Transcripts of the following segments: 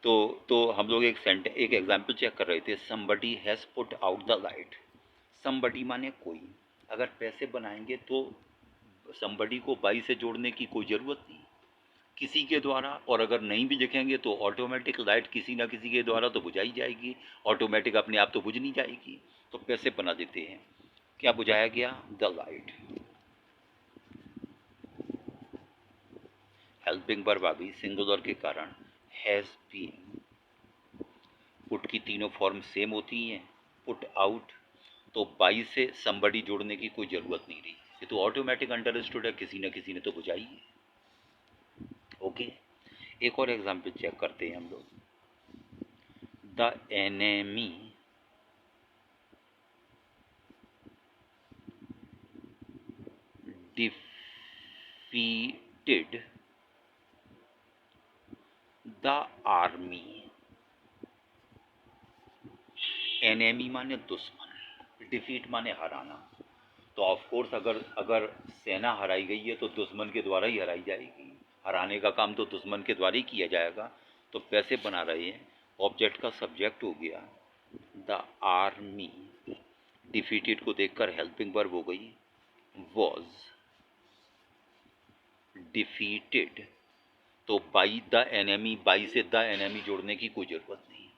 तो हम लोग एक एग्जाम्पल चेक कर रहे थे, somebody has put out the light. Somebody माने कोई, अगर पैसे बनाएंगे तो समबडी को बाई से जोड़ने की कोई ज़रूरत नहीं, किसी के द्वारा, और अगर नहीं भी लिखेंगे तो ऑटोमेटिक लाइट किसी ना किसी के द्वारा तो बुझाई जाएगी, ऑटोमेटिक अपने आप तो बुझ नहीं जाएगी, तो पैसे बना देते हैं। क्या बुझाया गया? The light. हेल्पिंग वर्ब आ गई सिंगुलर के कारण, हैज़ बीन। पुट की तीनों फॉर्म सेम होती हैं, पुट आउट, तो बाई से समबडी जोड़ने की कोई ज़रूरत नहीं रही, ये तो ऑटोमेटिक अंडरस्टूड है, किसी न किसी ने तो बुझाई है। ओके, एक और एग्जाम्पल चेक करते हैं हम लोग। The enemy defeated the army. Enemy माने दुश्मन, डिफीट माने हराना, तो ऑफ कोर्स अगर सेना हराई गई है तो दुश्मन के द्वारा ही हराई जाएगी, हराने का काम तो दुश्मन के द्वारा ही किया जाएगा। तो पैसे बना रहे हैं, ऑब्जेक्ट का सब्जेक्ट हो गया द आर्मी, डिफीटेड को देखकर हेल्पिंग वर्ब हो गई वॉज, डिफीटेड, तो बाई द एनेमी, बाई से द एनेमी जोड़ने की कोई ज़रूरत नहीं।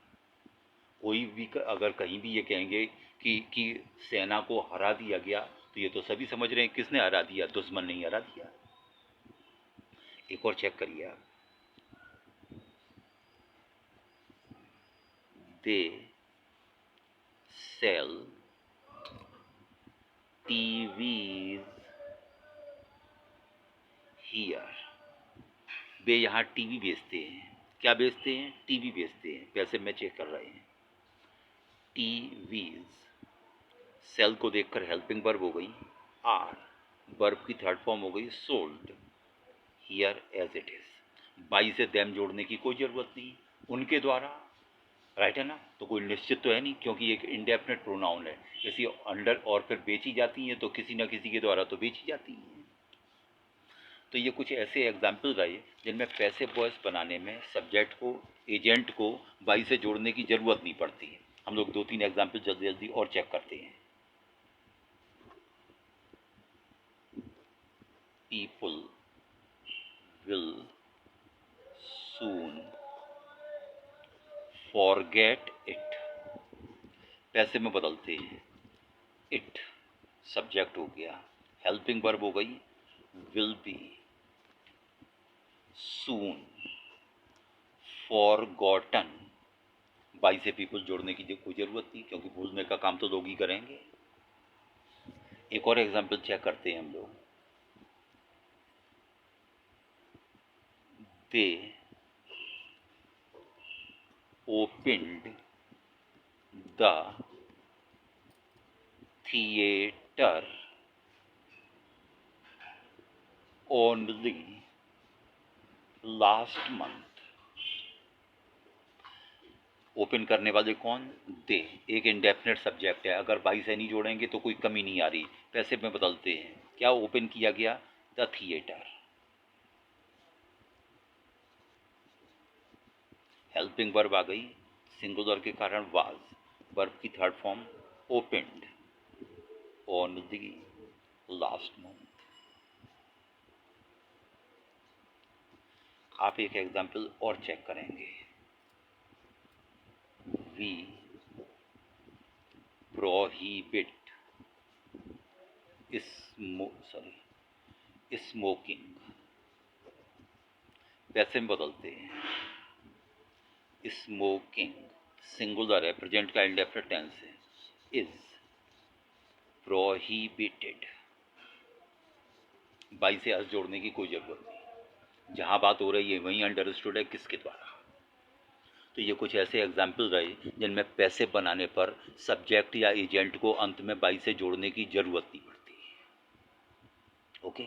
कोई भी अगर कहीं भी ये कहेंगे कि सेना को हरा दिया गया, तो ये तो सभी समझ रहे हैं किसने हरा दिया, दुश्मन नहीं हरा दिया। एक और चेक करिए आप, दे सेल टीवीज हियर। वे यहाँ टीवी बेचते हैं। क्या बेचते हैं? टीवी बेचते हैं। पैसे में चेक कर रहे हैं। टीवीज, सेल को देखकर हेल्पिंग वर्ब हो गई आर, वर्ब की थर्ड फॉर्म हो गई sold, here as it is. By से देम जोड़ने की कोई ज़रूरत नहीं, उनके द्वारा, राइट है ना, तो कोई निश्चित तो है नहीं, क्योंकि एक इंडेफिनिट प्रोनाउन है, इसी अंडर और फिर बेची जाती हैं, तो किसी ना किसी के द्वारा तो बेची जाती हैं। तो ये कुछ ऐसे एग्जाम्पल रहे जिनमें पैसे वॉइस बनाने में सब्जेक्ट को, एजेंट को बाई से जोड़ने की ज़रूरत नहीं पड़ती है। हम लोग 2-3 एग्जाम्पल जल्दी जल्दी और चेक करते हैं। People will soon forget it, पैसे में बदलते हैं, इट सब्जेक्ट हो गया, हेल्पिंग वर्ब हो गई will be, soon, forgotten, by से पीपल जोड़ने की कोई ज़रूरत नहीं, क्योंकि भूलने का काम तो लोग ही करेंगे। एक और एग्जाम्पल चेक करते हैं हम लोग। They opened the theatre only last month. Open करने वाले कौन? दे, एक इंडेफिनेट सब्जेक्ट है, अगर बाई से नहीं जोड़ेंगे तो कोई कमी नहीं आ रही, पैसे में बदलते हैं। क्या ओपन किया गया? The theatre. हेल्पिंग वर्ब आ गई, सिंगुलर के कारण वाज, वर्ब की third form opened, on the last month. आप एक एग्जाम्पल और चेक करेंगे। वी प्रोहिबिट स्मोकिंग, पैसे में बदलते हैं, स्मोकिंग सिंगुलर है, प्रेजेंट का इंडेफिनिट टेंस है, इज प्रोहिबिटेड, बाई से अस जोड़ने की कोई जरूरत नहीं, जहां बात हो रही है वहीं अंडरस्टूड है, किसके द्वारा। तो ये कुछ ऐसे एग्जाम्पल रहे जिनमें पैसे बनाने पर सब्जेक्ट या एजेंट को अंत में बाई से जोड़ने की जरूरत नहीं पड़ती। ओके।